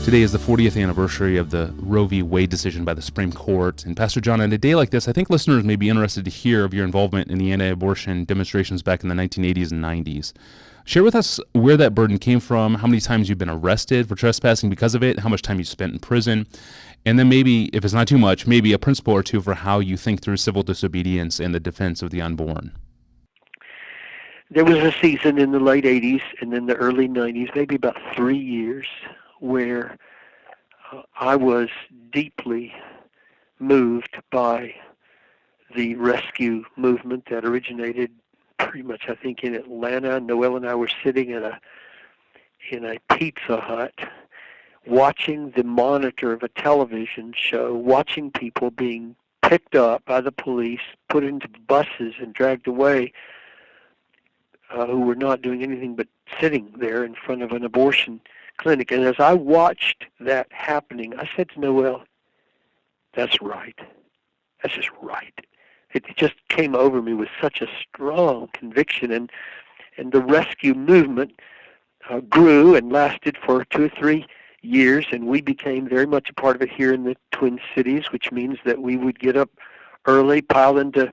Today is the 40th anniversary of the Roe v. Wade decision by the Supreme Court. And Pastor John, on a day like this, I think listeners may be interested to hear of your involvement in the anti-abortion demonstrations back in the 1980s and 90s. Share with us where that burden came from, how many times you've been arrested for trespassing because of it, how much time you spent in prison, and then maybe, if it's not too much, maybe a principle or two for how you think through civil disobedience and the defense of the unborn. There was a season in the late 80s and then the early 90s, maybe about 3 years, where I was deeply moved by the rescue movement that originated pretty much, I think, in Atlanta. Noel and I were sitting in a Pizza Hut watching the monitor of a television show, watching people being picked up by the police, put into buses and dragged away, who were not doing anything but sitting there in front of an abortion clinic. And as I watched that happening, I said to Noel, that's right. That's just right. It just came over me with such a strong conviction. And the rescue movement grew and lasted for 2 or 3 years, and we became very much a part of it here in the Twin Cities, which means that we would get up early, pile into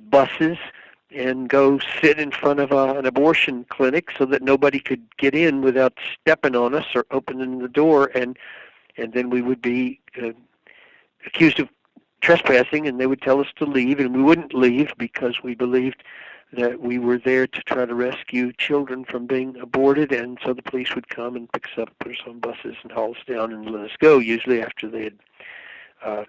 buses, and go sit in front of an abortion clinic so that nobody could get in without stepping on us or opening the door, and then we would be accused of trespassing, and they would tell us to leave, and we wouldn't leave because we believed that we were there to try to rescue children from being aborted, and so the police would come and pick us up, put us on buses, and haul us down and let us go, usually after they had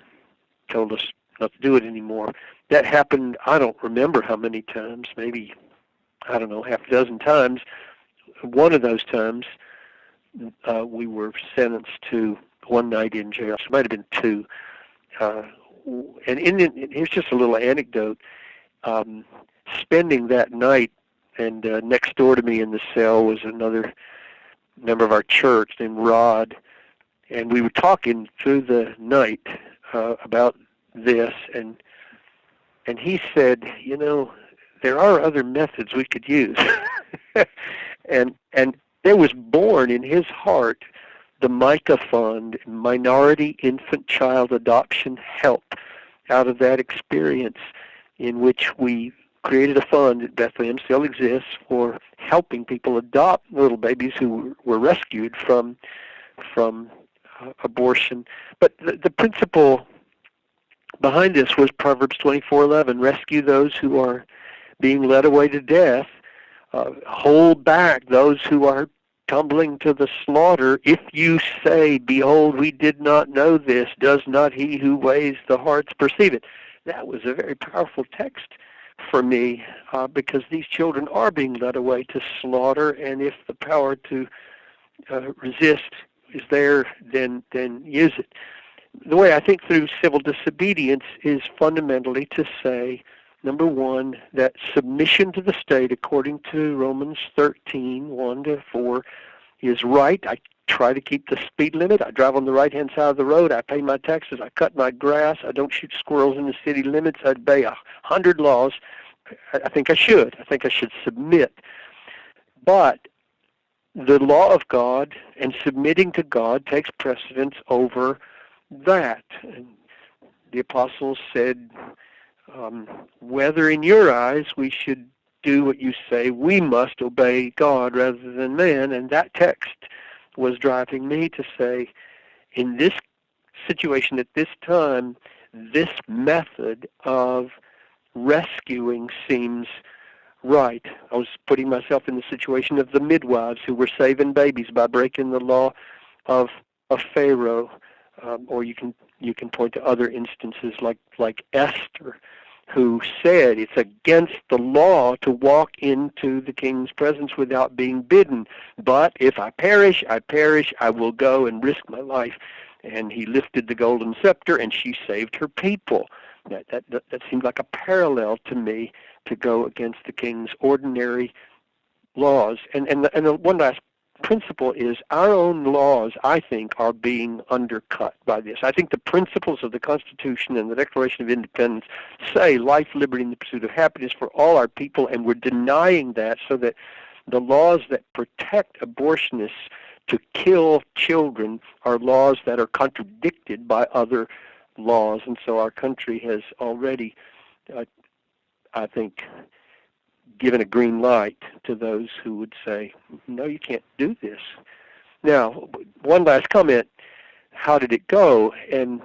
told us not to do it anymore. That happened, I don't remember how many times, maybe, I don't know, half a dozen times. One of those times, we were sentenced to one night in jail. It might have been two. And here's just a little anecdote. Spending that night, and next door to me in the cell was another member of our church named Rod, and we were talking through the night about this, and he said, you know, there are other methods we could use. and there was born in his heart the Micah Fund, Minority Infant Child Adoption Help, out of that experience in which we created a fund at Bethlehem, still exists, for helping people adopt little babies who were rescued from abortion. But the principle behind this was Proverbs 24:11, rescue those who are being led away to death, hold back those who are tumbling to the slaughter. If you say, behold, we did not know this, does not he who weighs the hearts perceive it? That was a very powerful text for me, because these children are being led away to slaughter, and if the power to resist is there, then use it. The way I think through civil disobedience is fundamentally to say, number one, that submission to the state, according to Romans 13, 1-4, is right. I try to keep the speed limit. I drive on the right-hand side of the road. I pay my taxes. I cut my grass. I don't shoot squirrels in the city limits. I obey 100 laws. I think I should. I think I should submit. But the law of God and submitting to God takes precedence over that. And the apostles said, whether in your eyes we should do what you say, we must obey God rather than man. And that text was driving me to say, in this situation at this time, this method of rescuing seems right. I was putting myself in the situation of the midwives who were saving babies by breaking the law of Pharaoh, or you can point to other instances like Esther, who said it's against the law to walk into the king's presence without being bidden. But if I perish, I will go and risk my life. And he lifted the golden scepter, and she saved her people. That seemed like a parallel to me, to go against the king's ordinary laws. And the one last principle is our own laws, I think, are being undercut by this. I think the principles of the Constitution and the Declaration of Independence say life, liberty, and the pursuit of happiness for all our people, and we're denying that so that the laws that protect abortionists to kill children are laws that are contradicted by other laws, and so our country has already, I think, given a green light to those who would say, no, you can't do this. Now, one last comment, how did it go? And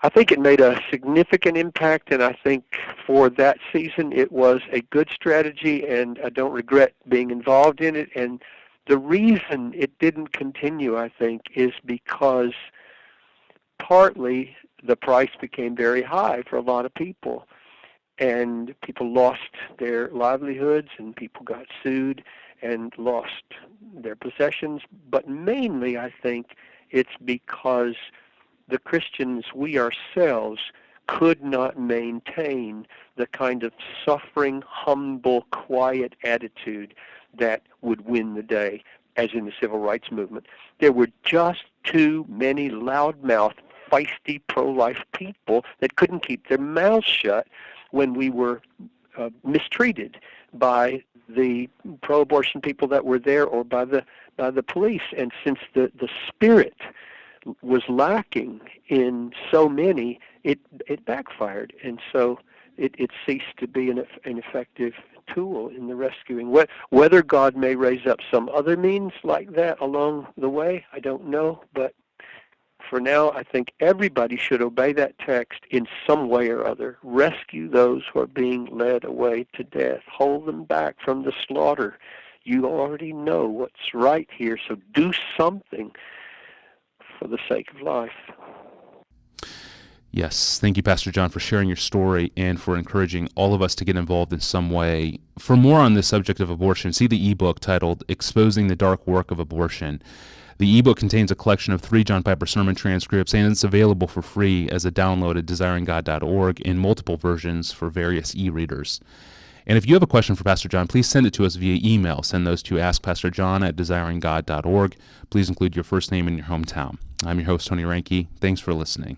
I think it made a significant impact, and I think for that season it was a good strategy, and I don't regret being involved in it. And the reason it didn't continue, I think, is because partly the price became very high for a lot of people, and people lost their livelihoods, and people got sued and lost their possessions. But mainly, I think, it's because the Christians, we ourselves, could not maintain the kind of suffering, humble, quiet attitude that would win the day, as in the civil rights movement. There were just too many loudmouth, feisty, pro-life people that couldn't keep their mouths shut when we were mistreated by the pro-abortion people that were there, or by the police. And since the spirit was lacking in so many, it backfired, and so it ceased to be an effective tool in the rescuing. Whether God may raise up some other means like that along the way, I don't know, but for now, I think everybody should obey that text in some way or other. Rescue those who are being led away to death. Hold them back from the slaughter. You already know what's right here, so do something for the sake of life. Yes, thank you, Pastor John, for sharing your story and for encouraging all of us to get involved in some way. For more on this subject of abortion, see the ebook titled Exposing the Dark Work of Abortion. The ebook contains a collection of 3 John Piper sermon transcripts, and it's available for free as a download at desiringgod.org in multiple versions for various e-readers. And if you have a question for Pastor John, please send it to us via email. Send those to askpastorjohn@desiringgod.org. Please include your first name and your hometown. I'm your host, Tony Reinke. Thanks for listening.